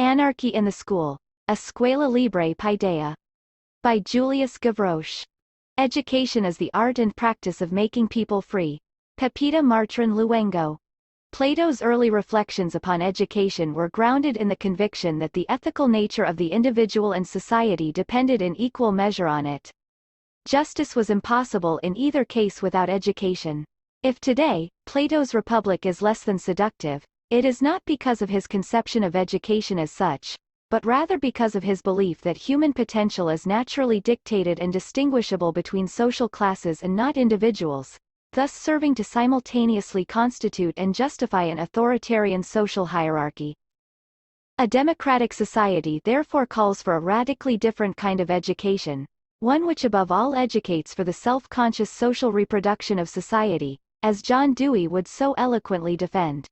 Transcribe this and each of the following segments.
Anarchy in the School. Escuela Libre Paideia. By Julius Gavroche. Education is the art and practice of making people free. Pepita Martrin Luengo. Plato's early reflections upon education were grounded in the conviction that the ethical nature of the individual and society depended in equal measure on it. Justice was impossible in either case without education. If today, Plato's Republic is less than seductive, it is not because of his conception of education as such, but rather because of his belief that human potential is naturally dictated and distinguishable between social classes and not individuals, thus serving to simultaneously constitute and justify an authoritarian social hierarchy. A democratic society therefore calls for a radically different kind of education, one which above all educates for the self-conscious social reproduction of society, as John Dewey would so eloquently defend.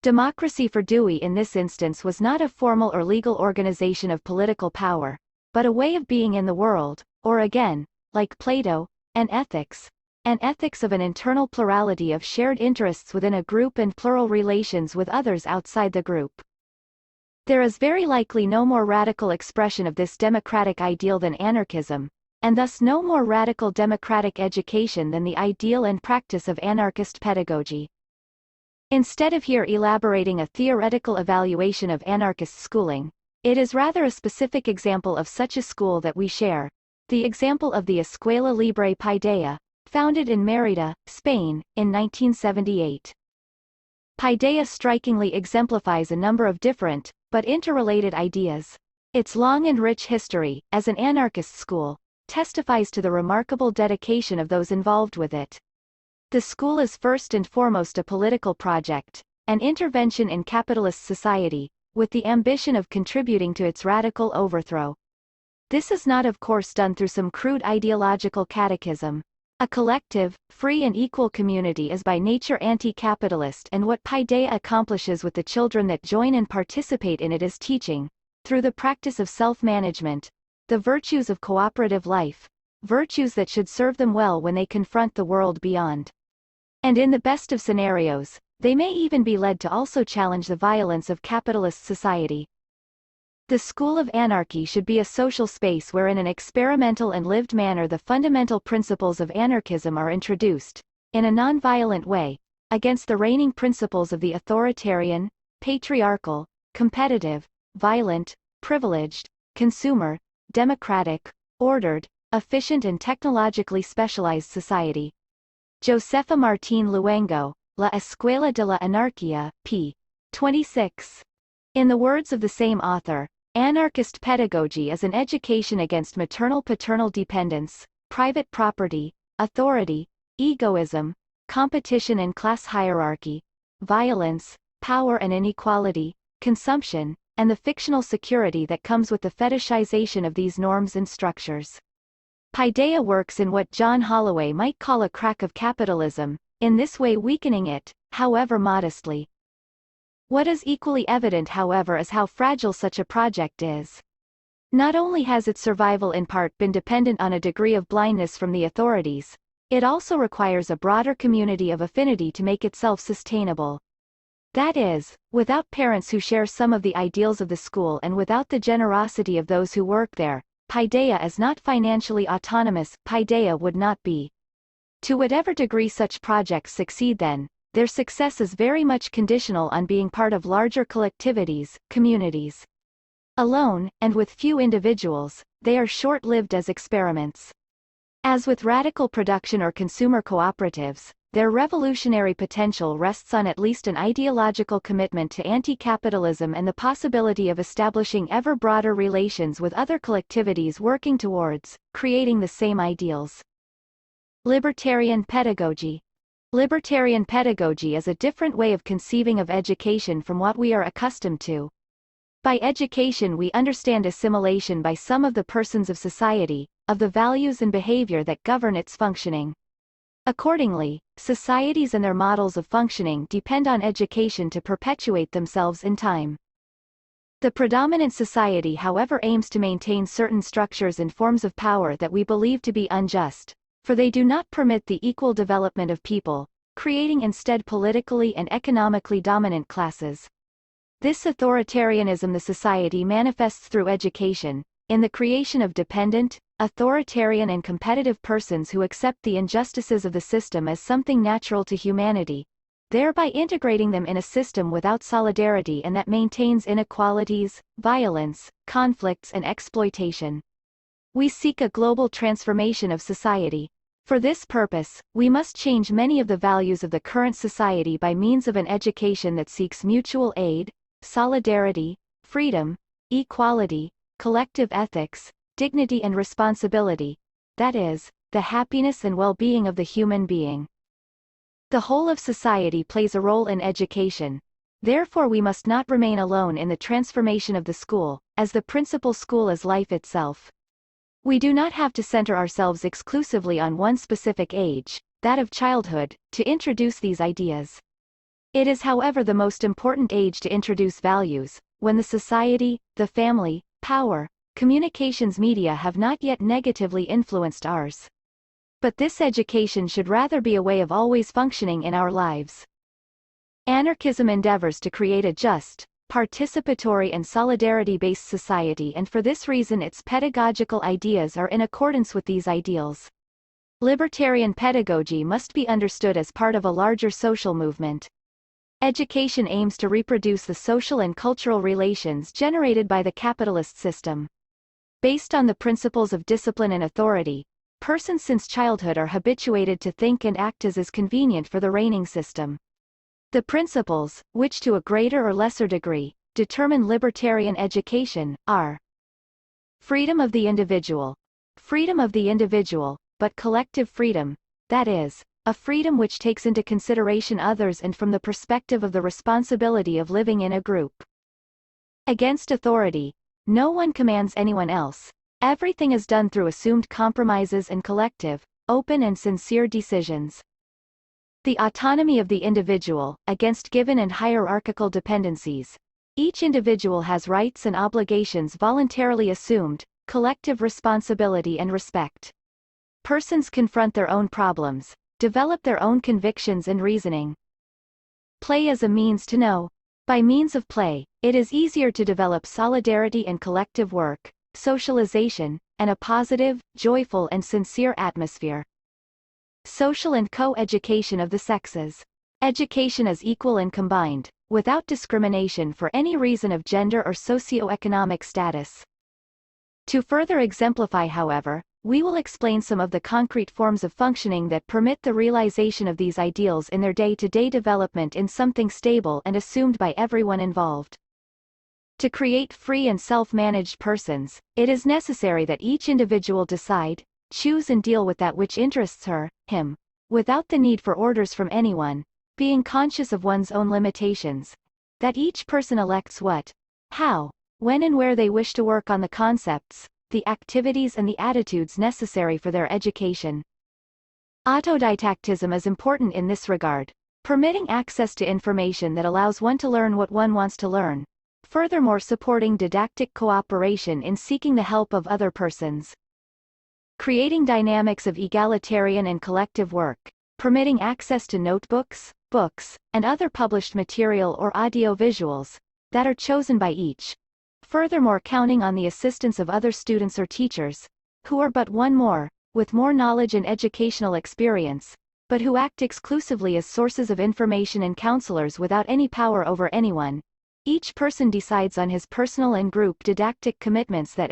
Democracy for Dewey in this instance was not a formal or legal organization of political power, but a way of being in the world, or again, like Plato, an ethics of an internal plurality of shared interests within a group and plural relations with others outside the group. There is very likely no more radical expression of this democratic ideal than anarchism, and thus no more radical democratic education than the ideal and practice of anarchist pedagogy. Instead of here elaborating a theoretical evaluation of anarchist schooling, it is rather a specific example of such a school that we share, the example of the Escuela Libre Paideia, founded in Mérida, Spain, in 1978. Paideia strikingly exemplifies a number of different, but interrelated ideas. Its long and rich history, as an anarchist school, testifies to the remarkable dedication of those involved with it. The school is first and foremost a political project, an intervention in capitalist society, with the ambition of contributing to its radical overthrow. This is not of course done through some crude ideological catechism. A collective, free and equal community is by nature anti-capitalist, and what Paideia accomplishes with the children that join and participate in it is teaching, through the practice of self-management, the virtues of cooperative life, virtues that should serve them well when they confront the world beyond. And in the best of scenarios, they may even be led to also challenge the violence of capitalist society. The school of anarchy should be a social space where in an experimental and lived manner the fundamental principles of anarchism are introduced, in a non-violent way, against the reigning principles of the authoritarian, patriarchal, competitive, violent, privileged, consumer, democratic, ordered, efficient and technologically specialized society. Josefa Martín Luengo, La Escuela de la Anarquía, p. 26. In the words of the same author, anarchist pedagogy is an education against maternal-paternal dependence, private property, authority, egoism, competition and class hierarchy, violence, power and inequality, consumption, and the fictional security that comes with the fetishization of these norms and structures. Paideia works in what John Holloway might call a crack of capitalism, in this way weakening it, however modestly. What is equally evident however is how fragile such a project is. Not only has its survival in part been dependent on a degree of blindness from the authorities, it also requires a broader community of affinity to make itself sustainable. That is, without parents who share some of the ideals of the school and without the generosity of those who work there, Paideia is not financially autonomous. Paideia would not be. To whatever degree such projects succeed then, their success is very much conditional on being part of larger collectivities, communities. Alone, and with few individuals, they are short-lived as experiments. As with radical production or consumer cooperatives, their revolutionary potential rests on at least an ideological commitment to anti-capitalism and the possibility of establishing ever broader relations with other collectivities working towards creating the same ideals. Libertarian pedagogy. Libertarian pedagogy is a different way of conceiving of education from what we are accustomed to. By education we understand assimilation by some of the persons of society, of the values and behavior that govern its functioning. Accordingly, societies and their models of functioning depend on education to perpetuate themselves in time. The predominant society however aims to maintain certain structures and forms of power that we believe to be unjust, for they do not permit the equal development of people, creating instead politically and economically dominant classes. This authoritarianism the society manifests through education, in the creation of dependent, authoritarian and competitive persons who accept the injustices of the system as something natural to humanity, thereby integrating them in a system without solidarity and that maintains inequalities, violence, conflicts and exploitation. We seek a global transformation of society. For this purpose, we must change many of the values of the current society by means of an education that seeks mutual aid, solidarity, freedom, equality, collective ethics, dignity and responsibility, that is, the happiness and well-being of the human being. The whole of society plays a role in education. Therefore we must not remain alone in the transformation of the school, as the principal school is life itself. We do not have to center ourselves exclusively on one specific age, that of childhood, to introduce these ideas. It is however the most important age to introduce values, when the society, the family, power, communications media have not yet negatively influenced ours. But this education should rather be a way of always functioning in our lives. Anarchism endeavors to create a just, participatory and solidarity-based society, and for this reason its pedagogical ideas are in accordance with these ideals. Libertarian pedagogy must be understood as part of a larger social movement. Education aims to reproduce the social and cultural relations generated by the capitalist system. Based on the principles of discipline and authority, persons since childhood are habituated to think and act as is convenient for the reigning system. The principles, which to a greater or lesser degree, determine libertarian education, are freedom of the individual, but collective freedom, that is, a freedom which takes into consideration others and from the perspective of the responsibility of living in a group. Against authority, no one commands anyone else. Everything is done through assumed compromises and collective, open and sincere decisions. The autonomy of the individual, against given and hierarchical dependencies. Each individual has rights and obligations voluntarily assumed, collective responsibility and respect. Persons confront their own problems, develop their own convictions and reasoning. Play as a means to know. By means of play, it is easier to develop solidarity and collective work, socialization, and a positive, joyful and sincere atmosphere. Social and co-education of the sexes. Education is equal and combined, without discrimination for any reason of gender or socio-economic status. To further exemplify, however, we will explain some of the concrete forms of functioning that permit the realization of these ideals in their day-to-day development in something stable and assumed by everyone involved. To create free and self-managed persons, it is necessary that each individual decide, choose and deal with that which interests her, him, without the need for orders from anyone, being conscious of one's own limitations, that each person elects what, how, when and where they wish to work on the concepts, the activities and the attitudes necessary for their education. Autodidactism is important in this regard, permitting access to information that allows one to learn what one wants to learn, furthermore supporting didactic cooperation in seeking the help of other persons. Creating dynamics of egalitarian and collective work, permitting access to notebooks, books, and other published material or audio-visuals, that are chosen by each. Furthermore counting on the assistance of other students or teachers, who are but one more, with more knowledge and educational experience, but who act exclusively as sources of information and counselors without any power over anyone. Each person decides on his personal and group didactic commitments that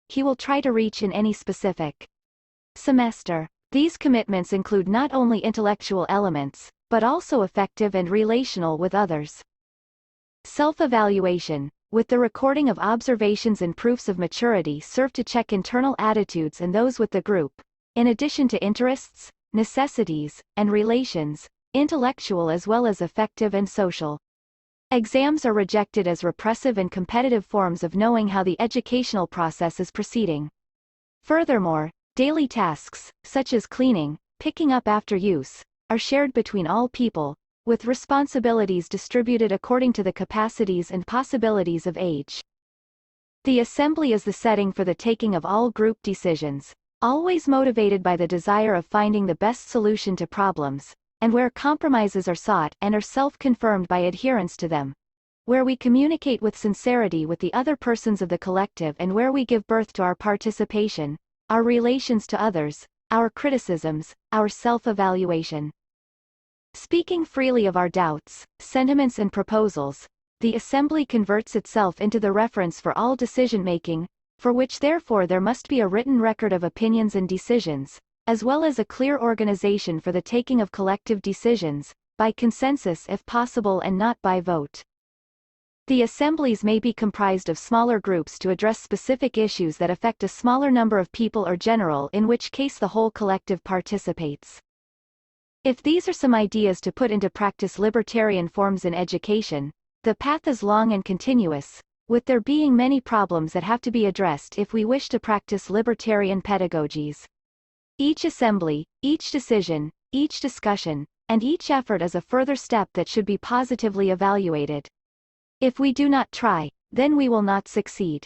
he will try to reach in any specific semester. These commitments include not only intellectual elements, but also affective and relational with others. Self-evaluation, with the recording of observations and proofs of maturity, serve to check internal attitudes and those with the group, in addition to interests, necessities, and relations, intellectual as well as affective and social. Exams are rejected as repressive and competitive forms of knowing how the educational process is proceeding. Furthermore, daily tasks, such as cleaning, picking up after use, are shared between all people, with responsibilities distributed according to the capacities and possibilities of age. The assembly is the setting for the taking of all group decisions, always motivated by the desire of finding the best solution to problems, and where compromises are sought and are self-confirmed by adherence to them. where we communicate with sincerity with the other persons of the collective and where we give birth to our participation, our relations to others, our criticisms, our self-evaluation. Speaking freely of our doubts, sentiments and proposals, the assembly converts itself into the reference for all decision-making, for which therefore there must be a written record of opinions and decisions, as well as a clear organization for the taking of collective decisions, by consensus if possible and not by vote. The assemblies may be comprised of smaller groups to address specific issues that affect a smaller number of people or general, in which case the whole collective participates. If these are some ideas to put into practice libertarian forms in education, the path is long and continuous, with there being many problems that have to be addressed if we wish to practice libertarian pedagogies. Each assembly, each decision, each discussion, and each effort is a further step that should be positively evaluated. If we do not try, then we will not succeed.